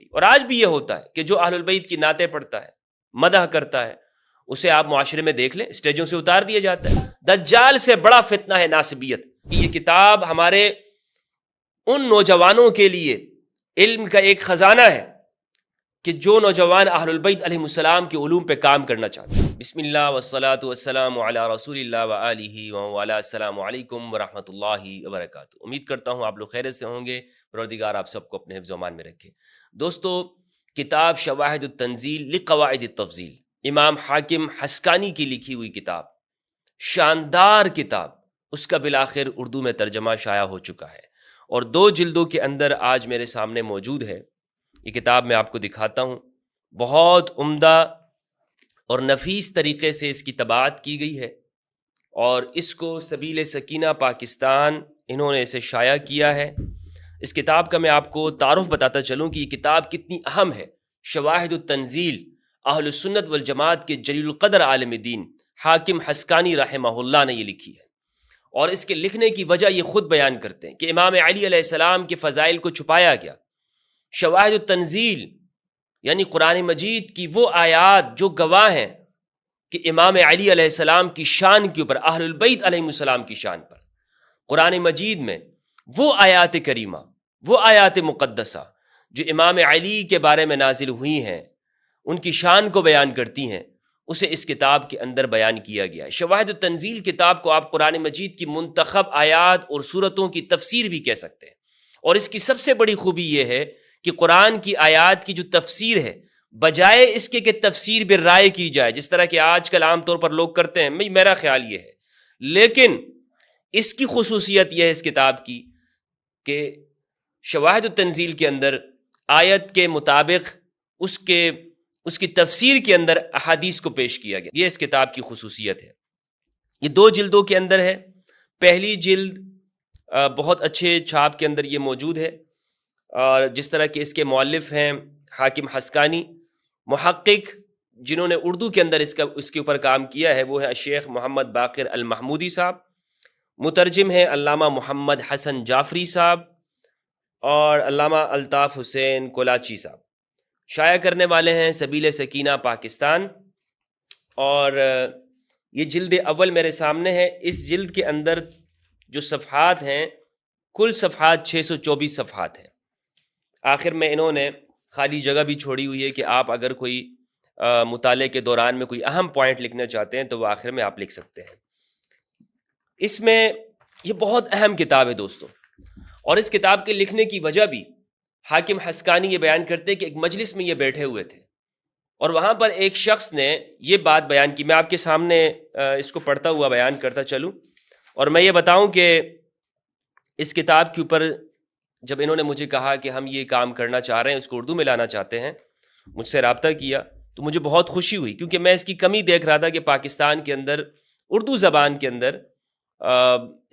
اور آج بھی یہ ہوتا ہے کہ جو اہل البیت کی نعتیں پڑھتا ہے، مدح کرتا ہے، اسے آپ معاشرے میں دیکھ لیں اسٹیجوں سے اتار دیا جاتا ہے۔ دجال سے بڑا فتنہ ہے ناسبیت۔ یہ کتاب ہمارے ان نوجوانوں کے لیے علم کا ایک خزانہ ہے کہ جو نوجوان اہل البیت علیہم السلام کے علوم پہ کام کرنا چاہتے ہیں۔ بسم اللہ والصلاة والسلام علی رسول اللہ وآلہ وعلیہ السلام علیکم ورحمۃ اللہ وبرکاتہ۔ امید کرتا ہوں آپ لوگ خیریت سے ہوں گے، پروردگار آپ سب کو اپنے حفظ و امان میں رکھے۔ دوستو، کتاب شواہد التنزیل لقواعد التفضیل، امام حاکم حسکانی کی لکھی ہوئی کتاب، شاندار کتاب، اس کا بالآخر اردو میں ترجمہ شائع ہو چکا ہے اور 2 جلدوں کے اندر آج میرے سامنے موجود ہے۔ یہ کتاب میں آپ کو دکھاتا ہوں، بہت عمدہ اور نفیس طریقے سے اس کی طباعت کی گئی ہے اور اس کو سبیل سکینہ پاکستان انہوں نے اسے شائع کیا ہے۔ اس کتاب کا میں آپ کو تعارف بتاتا چلوں کہ یہ کتاب کتنی اہم ہے۔ شواہد التنزیل اہل السنت والجماعت کے جلیل القدر عالم دین حاکم حسکانی رحمہ اللہ نے یہ لکھی ہے، اور اس کے لکھنے کی وجہ یہ خود بیان کرتے ہیں کہ امام علی علیہ السلام کے فضائل کو چھپایا گیا۔ شواہد التنزیل یعنی قرآن مجید کی وہ آیات جو گواہ ہیں کہ امام علی علیہ السلام کی شان کے اوپر، اہل البیت علیہ السلام کی شان پر، قرآن مجید میں وہ آیات کریمہ، وہ آیات مقدسہ جو امام علی کے بارے میں نازل ہوئی ہیں، ان کی شان کو بیان کرتی ہیں، اسے اس کتاب کے اندر بیان کیا گیا ہے۔ شواہد التنزیل کتاب کو آپ قرآن مجید کی منتخب آیات اور صورتوں کی تفسیر بھی کہہ سکتے ہیں، اور اس کی سب سے بڑی خوبی یہ ہے کہ قرآن کی آیات کی جو تفسیر ہے، بجائے اس کے کہ تفسیر بالرائے کی جائے جس طرح کہ آج کل عام طور پر لوگ کرتے ہیں، میرا خیال یہ ہے، لیکن اس کی خصوصیت یہ ہے اس کتاب کی کہ شواہد التنزیل کے اندر آیت کے مطابق اس کی تفسیر کے اندر احادیث کو پیش کیا گیا۔ یہ اس کتاب کی خصوصیت ہے۔ یہ 2 جلدوں کے اندر ہے۔ پہلی جلد بہت اچھے چھاپ کے اندر یہ موجود ہے، اور جس طرح کہ اس کے مؤلف ہیں حاکم حسکانی، محقق جنہوں نے اردو کے اندر اس کے اوپر کام کیا ہے وہ ہے شیخ محمد باقر المحمودی صاحب، مترجم ہیں علامہ محمد حسن جعفری صاحب اور علامہ الطاف حسین کولاچی صاحب، شائع کرنے والے ہیں سبیل سکینہ پاکستان، اور یہ جلد اول میرے سامنے ہے۔ اس جلد کے اندر جو صفحات ہیں، کل صفحات 624 صفحات ہیں۔ آخر میں انہوں نے خالی جگہ بھی چھوڑی ہوئی ہے کہ آپ اگر کوئی مطالعے کے دوران میں کوئی اہم پوائنٹ لکھنا چاہتے ہیں تو وہ آخر میں آپ لکھ سکتے ہیں۔ اس میں یہ بہت اہم کتاب ہے دوستو، اور اس کتاب کے لکھنے کی وجہ بھی حاکم حسکانی یہ بیان کرتے ہیں کہ ایک مجلس میں یہ بیٹھے ہوئے تھے اور وہاں پر ایک شخص نے یہ بات بیان کی۔ میں آپ کے سامنے اس کو پڑھتا ہوا بیان کرتا چلوں، اور میں یہ بتاؤں کہ اس کتاب کے اوپر جب انہوں نے مجھے کہا کہ ہم یہ کام کرنا چاہ رہے ہیں، اس کو اردو میں لانا چاہتے ہیں، مجھ سے رابطہ کیا تو مجھے بہت خوشی ہوئی، کیونکہ میں اس کی کمی دیکھ رہا تھا کہ پاکستان کے اندر اردو زبان کے اندر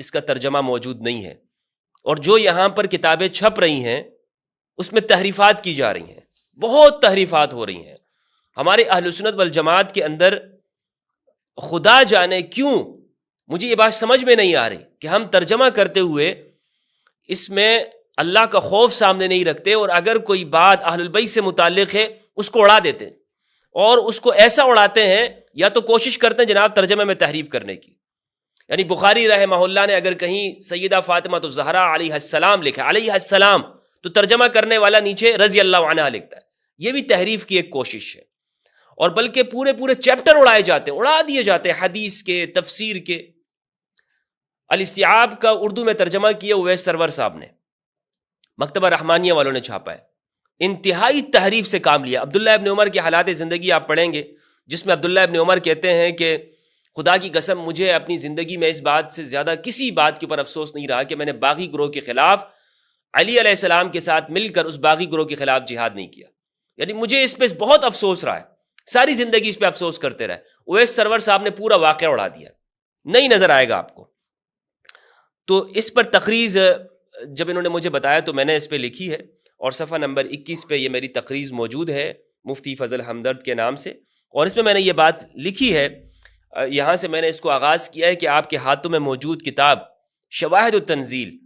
اس کا ترجمہ موجود نہیں ہے، اور جو یہاں پر کتابیں چھپ رہی ہیں اس میں تحریفات کی جا رہی ہیں، بہت تحریفات ہو رہی ہیں۔ ہمارے اہل سنت والجماعت کے اندر خدا جانے کیوں مجھے یہ بات سمجھ میں نہیں آ رہی کہ ہم ترجمہ کرتے ہوئے اس میں اللہ کا خوف سامنے نہیں رکھتے، اور اگر کوئی بات اہل البیت سے متعلق ہے اس کو اڑا دیتے ہیں، اور اس کو ایسا اڑاتے ہیں یا تو کوشش کرتے ہیں جناب ترجمے میں تحریف کرنے کی۔ یعنی بخاری رحمہ اللہ نے اگر کہیں سیدہ فاطمہ الزہرا علیہ السلام لکھا علیہ السلام، تو ترجمہ کرنے والا نیچے رضی اللہ عنہ لکھتا ہے۔ یہ بھی تحریف کی ایک کوشش ہے، اور بلکہ پورے چیپٹر اڑائے جاتے ہیں، اڑا دیے جاتے ہیں حدیث کے، تفسیر کے۔ الاستیعاب کا اردو میں ترجمہ کیا اویس سرور صاحب نے، مکتبہ رحمانیہ والوں نے چھاپا ہے۔ انتہائی تحریف سے کام لیا۔ عبداللہ ابن عمر کی حالات زندگی آپ پڑھیں گے، جس میں عبداللہ ابن عمر کہتے ہیں کہ خدا کی قسم مجھے اپنی زندگی میں اس بات سے زیادہ کسی بات کے اوپر افسوس نہیں رہا کہ میں نے باغی گروہ کے خلاف علی علیہ السلام کے ساتھ مل کر اس باغی گروہ کے خلاف جہاد نہیں کیا۔ یعنی مجھے اس پہ بہت افسوس رہا ہے، ساری زندگی اس پہ افسوس کرتے رہے۔ اویس سرور صاحب نے پورا واقعہ اڑا دیا، نہیں نظر آئے گا آپ کو۔ تو اس پر تقریض جب انہوں نے مجھے بتایا تو میں نے اس پہ لکھی ہے، اور صفحہ نمبر 21 پہ یہ میری تقریض موجود ہے مفتی فضل ہمدرد کے نام سے، اور اس میں میں نے یہ بات لکھی ہے۔ یہاں سے میں نے اس کو آغاز کیا ہے کہ آپ کے ہاتھوں میں موجود کتاب شواہد التنزیل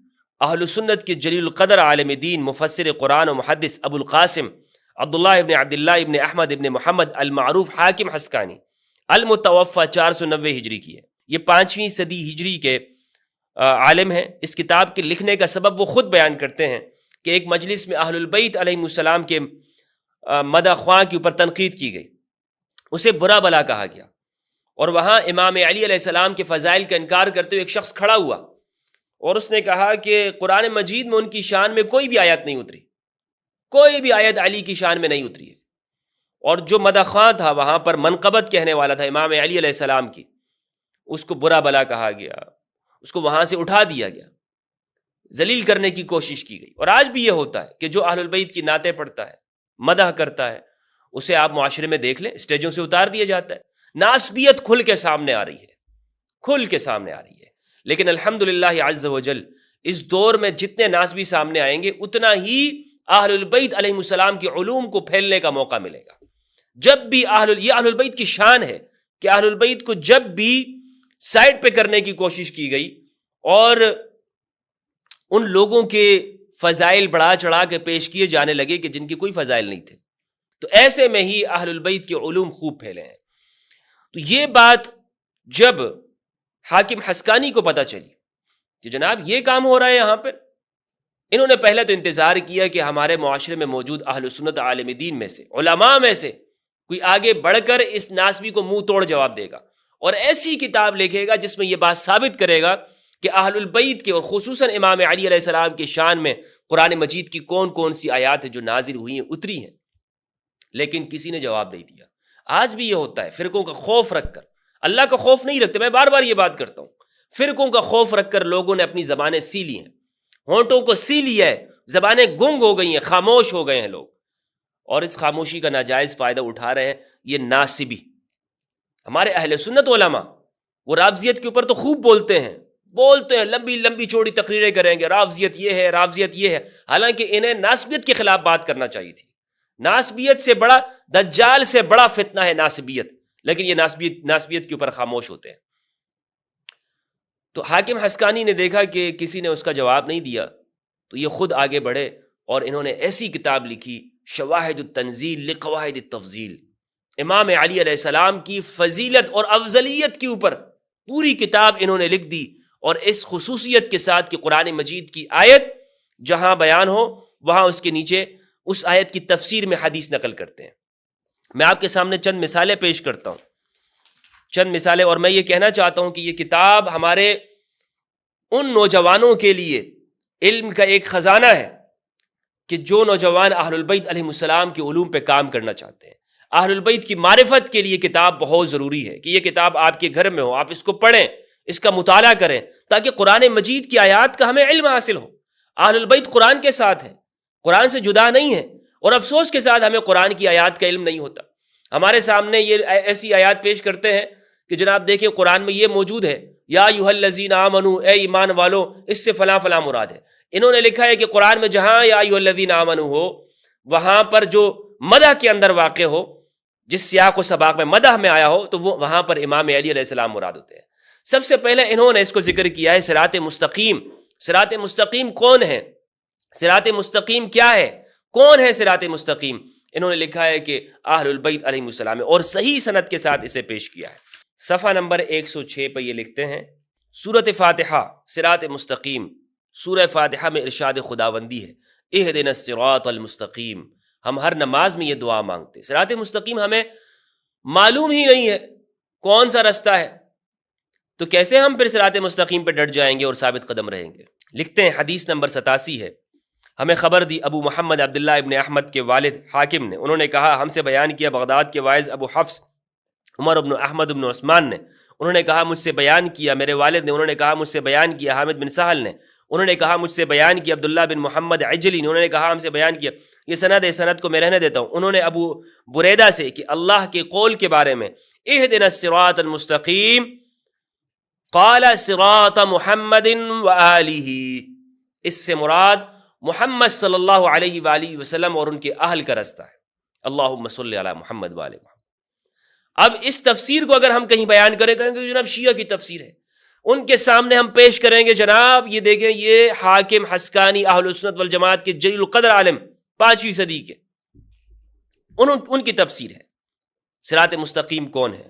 اہل سنت کے جلیل القدر عالم دین مفسر قرآن و محدث ابو القاسم عبداللہ ابن عبداللہ ابن احمد ابن محمد المعروف حاکم حسکانی، المتوفى 490 ہجری کی ہے. یہ 5ویں صدی ہجری کے عالم ہیں. اس کتاب کے لکھنے کا سبب وہ خود بیان کرتے ہیں کہ ایک مجلس میں اہل البیت علیہ السلام کے مدح خواں کے اوپر تنقید کی گئی، اسے برا بلا کہا گیا، اور وہاں امام علی علیہ السلام کے فضائل کا انکار کرتے ہوئے ایک شخص کھڑا ہوا اور اس نے کہا کہ قرآن مجید میں ان کی شان میں کوئی بھی آیت نہیں اتری، کوئی بھی آیت علی کی شان میں نہیں اتری ہے. اور جو مدح خواں تھا وہاں پر منقبت کہنے والا تھا امام علی علیہ السلام کی، اس کو برا بلا کہا گیا، اس کو وہاں سے اٹھا دیا گیا، ذلیل کرنے کی کوشش کی گئی. اور آج بھی یہ ہوتا ہے کہ جو اہل البیت کی نعتیں پڑھتا ہے، مدح کرتا ہے، اسے آپ معاشرے میں دیکھ لیں، اسٹیجوں سے اتار دیا جاتا ہے. ناسبیت کھل کے سامنے آ رہی ہے، کھل کے سامنے آ رہی ہے. لیکن الحمدللہ عز و جل اس دور میں جتنے ناسبی سامنے آئیں گے اتنا ہی اہل البیت علیہ السلام کے علوم کو پھیلنے کا موقع ملے گا. جب بھی یہ اہل البیت کی شان ہے کہ اہل البیت کو جب بھی سائڈ پہ کرنے کی کوشش کی گئی اور ان لوگوں کے فضائل بڑھا چڑھا کے پیش کیے جانے لگے کہ جن کی کوئی فضائل نہیں تھے، تو ایسے میں ہی اہل البیت کے علوم خوب پھیلے ہیں. تو یہ بات جب حاکم حسکانی کو پتہ چلی کہ جناب یہ کام ہو رہا ہے یہاں پر، انہوں نے پہلے تو انتظار کیا کہ ہمارے معاشرے میں موجود اہل سنت عالم دین میں سے، علماء میں سے کوئی آگے بڑھ کر اس ناسبی کو منہ توڑ جواب دے گا اور ایسی کتاب لکھے گا جس میں یہ بات ثابت کرے گا کہ اہل البیت کے اور خصوصاً امام علی علیہ السلام کے شان میں قرآن مجید کی کون کون سی آیات ہیں جو نازل ہوئی ہیں، اتری ہیں. لیکن کسی نے جواب نہیں دیا. آج بھی یہ ہوتا ہے، فرقوں کا خوف رکھ کر، اللہ کا خوف نہیں رکھتے. میں بار بار یہ بات کرتا ہوں، فرقوں کا خوف رکھ کر لوگوں نے اپنی زبانیں سی لی ہیں، ہونٹوں کو سی لیا ہے، زبانیں گنگ ہو گئی ہیں، خاموش ہو گئے ہیں لوگ، اور اس خاموشی کا ناجائز فائدہ اٹھا رہے ہیں یہ ناسبی. ہمارے اہل سنت علماء وہ رافضیت کے اوپر تو خوب بولتے ہیں، لمبی لمبی چوڑی تقریریں کریں گے، رافضیت یہ ہے، رافضیت یہ ہے، حالانکہ انہیں ناسبیت کے خلاف بات کرنا چاہیے تھی. ناسبیت سے بڑا، دجال سے بڑا فتنہ ہے ناسبیت، لیکن یہ ناسبیت کے اوپر خاموش ہوتے ہیں. تو حاکم حسکانی نے دیکھا کہ کسی نے اس کا جواب نہیں دیا، تو یہ خود آگے بڑھے اور انہوں نے ایسی کتاب لکھی، شواہد التنزیل لقواعد التفضیل. امام علی علیہ السلام کی فضیلت اور افضلیت کے اوپر پوری کتاب انہوں نے لکھ دی، اور اس خصوصیت کے ساتھ کہ قرآن مجید کی آیت جہاں بیان ہو وہاں اس کے نیچے اس آیت کی تفسیر میں حدیث نقل کرتے ہیں. میں آپ کے سامنے چند مثالیں پیش کرتا ہوں، چند مثالیں، اور میں یہ کہنا چاہتا ہوں کہ یہ کتاب ہمارے ان نوجوانوں کے لیے علم کا ایک خزانہ ہے کہ جو نوجوان اہل البیت علیہ السلام کے علوم پہ کام کرنا چاہتے ہیں. اہل البیت کی معرفت کے لیے کتاب بہت ضروری ہے کہ یہ کتاب آپ کے گھر میں ہو، آپ اس کو پڑھیں، اس کا مطالعہ کریں، تاکہ قرآن مجید کی آیات کا ہمیں علم حاصل ہو. اہل البیت قرآن کے ساتھ ہے، قرآن سے جدا نہیں ہے، اور افسوس کے ساتھ ہمیں قرآن کی آیات کا علم نہیں ہوتا. ہمارے سامنے یہ ایسی آیات پیش کرتے ہیں کہ جناب دیکھیں قرآن میں یہ موجود ہے، یا ایھا الذین آمنوا، اے ایمان والو، اس سے فلاں فلاں مراد ہے. انہوں نے لکھا ہے کہ قرآن میں جہاں یا ایھا الذین آمنوا ہو وہاں پر جو مدح کے اندر واقع ہو، جس سیاق و سباق میں مدح میں آیا ہو، تو وہ وہاں پر امام علی علیہ السلام مراد ہوتے ہیں. سب سے پہلے انہوں نے اس کو ذکر کیا ہے صراط مستقیم. صراط مستقیم کون ہے؟ صراط مستقیم کیا ہے؟ کون ہے صراط مستقیم؟ انہوں نے لکھا ہے کہ اہل البیت علیہ السلام، اور صحیح سند کے ساتھ اسے پیش کیا ہے. صفحہ نمبر 106 پہ یہ لکھتے ہیں، سورۃ فاتحہ صراط مستقیم، سورہ فاتحہ میں ارشاد خداوندی ہے، اہدنا الصراط المستقیم. ہم ہر نماز میں یہ دعا مانگتے. صراط مستقیم ہمیں معلوم ہی نہیں ہے کون سا رستہ ہے، تو کیسے ہم پھر صراط مستقیم پہ ڈٹ جائیں گے اور ثابت قدم رہیں گے؟ لکھتے ہیں حدیث نمبر 87 ہے، ہمیں خبر دی ابو محمد عبداللہ ابن احمد کے والد حاکم نے، انہوں نے کہا ہم سے بیان کیا بغداد کے واعظ ابو حفص عمر بن احمد بن عثمان نے، انہوں نے کہا مجھ سے بیان کیا میرے والد نے، انہوں نے کہا مجھ سے بیان کیا حامد بن سہل نے، انہوں نے کہا مجھ سے بیان کیا عبداللہ بن محمد عجلی نے، انہوں نے کہا ہم سے بیان کیا. یہ سند ہے، سند کو میں رہنے دیتا ہوں. انہوں نے ابو بریدہ سے کہ اللہ کے قول کے بارے میں، اہدنا الصراط المستقیم، قال صراط محمد وآلہ، اس سے مراد محمد صلی اللہ علیہ وآلہ وسلم اور ان کے اہل کا رستہ ہے. اللہم صلی علی محمد وآل محمد. اب اس تفسیر کو اگر ہم کہیں بیان کریں تو جناب شیعہ کی تفسیر ہے، ان کے سامنے ہم پیش کریں گے جناب یہ دیکھیں یہ حاکم حسکانی اہل سنت والجماعت کے جلیل القدر عالم 5ویں صدی کے، ان کی تفسیر ہے صراط مستقیم کون ہے.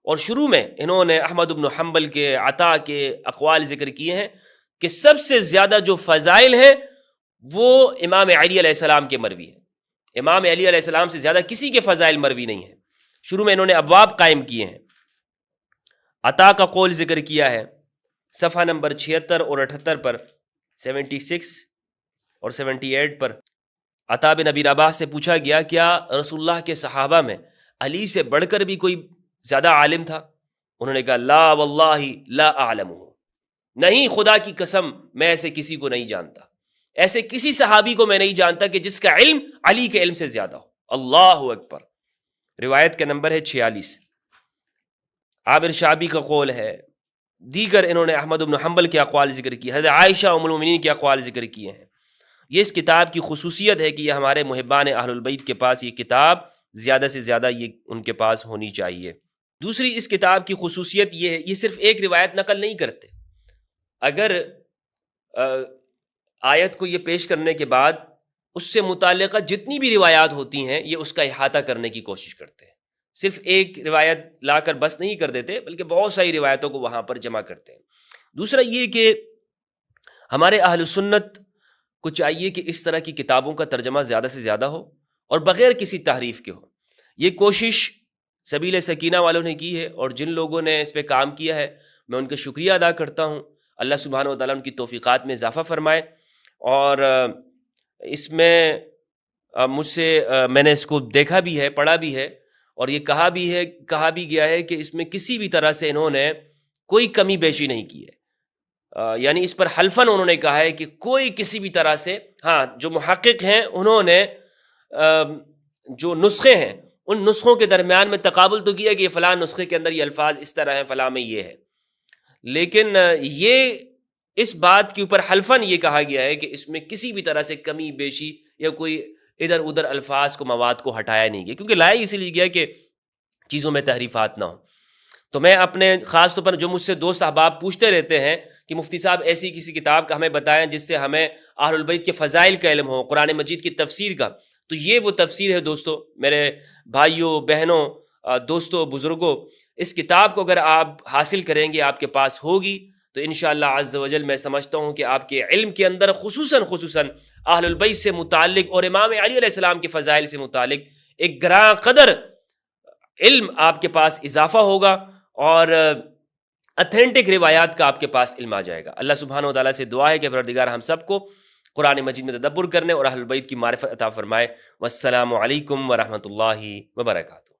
اور شروع میں انہوں نے احمد بن حنبل کے، عطا کے اقوال ذکر کیے ہیں کہ سب سے زیادہ جو فضائل ہیں وہ امام علی علیہ السلام کے مروی ہیں. امام علی علیہ السلام سے زیادہ کسی کے فضائل مروی نہیں ہیں. شروع میں انہوں نے ابواب قائم کیے ہیں. عطا کا قول ذکر کیا ہے صفحہ نمبر 76 اور 78 پر، 76 اور 78 پر. عطا بن ابی رباح سے پوچھا گیا کیا رسول اللہ کے صحابہ میں علی سے بڑھ کر بھی کوئی زیادہ عالم تھا؟ انہوں نے کہا لا واللہ لا اعلمہ، نہیں خدا کی قسم میں ایسے کسی کو نہیں جانتا، ایسے کسی صحابی کو میں نہیں جانتا کہ جس کا علم علی کے علم سے زیادہ ہو. اللہ اکبر. روایت کا نمبر ہے 46. عامر شعبی کا قول ہے. دیگر انہوں نے احمد بن حنبل کے اقوال ذکر کیے، حضرت عائشہ ام المؤمنین کے اقوال ذکر کیے ہیں. یہ اس کتاب کی خصوصیت ہے کہ یہ ہمارے محبان اہل البیت کے پاس یہ کتاب زیادہ سے زیادہ یہ ان کے پاس ہونی چاہیے. دوسری اس کتاب کی خصوصیت یہ ہے، یہ صرف ایک روایت نقل نہیں کرتے. اگر آیت کو یہ پیش کرنے کے بعد اس سے متعلقہ جتنی بھی روایات ہوتی ہیں یہ اس کا احاطہ کرنے کی کوشش کرتے ہیں. صرف ایک روایت لا کر بس نہیں کر دیتے بلکہ بہت ساری روایتوں کو وہاں پر جمع کرتے ہیں. دوسرا یہ کہ ہمارے اہل سنت کو چاہیے کہ اس طرح کی کتابوں کا ترجمہ زیادہ سے زیادہ ہو اور بغیر کسی تحریف کے ہو. یہ کوشش سبیل سکینہ والوں نے کی ہے اور جن لوگوں نے اس پہ کام کیا ہے میں ان کا شکریہ ادا کرتا ہوں. اللہ سبحانہ و تعالیٰ ان کی توفیقات میں اضافہ فرمائے. اور اس میں مجھ سے میں نے اس کو دیکھا بھی ہے، پڑھا بھی ہے، اور یہ کہا بھی گیا ہے کہ اس میں کسی بھی طرح سے انہوں نے کوئی کمی بیشی نہیں کی ہے. یعنی اس پر حلفاً انہوں نے کہا ہے کہ کوئی کسی بھی طرح سے، ہاں جو محقق ہیں انہوں نے جو نسخے ہیں ان نسخوں کے درمیان میں تقابل تو کیا کہ یہ فلاں نسخے کے اندر یہ الفاظ اس طرح ہیں، فلاں میں یہ ہے، لیکن یہ اس بات کے اوپر حلفاً یہ کہا گیا ہے کہ اس میں کسی بھی طرح سے کمی بیشی یا کوئی ادھر ادھر الفاظ کو، مواد کو ہٹایا نہیں گیا، کیونکہ لایا اسی لیے گیا کہ چیزوں میں تحریفات نہ ہوں. تو میں اپنے خاص طور پر جو مجھ سے دوست احباب پوچھتے رہتے ہیں کہ مفتی صاحب ایسی کسی کتاب کا ہمیں بتائیں جس سے ہمیں اہل البیت کے فضائل کا علم ہو، قرآن مجید کی تفسیر کا، تو یہ وہ تفسیر ہے دوستو، میرے بھائیوں بہنوں، دوستوں بزرگوں. اس کتاب کو اگر آپ حاصل کریں گے، آپ کے پاس ہوگی، تو انشاءاللہ عز و جل میں سمجھتا ہوں کہ آپ کے علم کے اندر خصوصاً اہل البیت سے متعلق اور امام علی علیہ السلام کے فضائل سے متعلق ایک گراں قدر علم آپ کے پاس اضافہ ہوگا اور اتھینٹک روایات کا آپ کے پاس علم آ جائے گا. اللہ سبحانہ و تعالیٰ سے دعا ہے کہ پروردگار ہم سب کو قرآن مجید میں تدبر کرنے اور اہل البیت کی معرفت عطا فرمائے. والسلام علیکم ورحمۃ اللہ وبرکاتہ.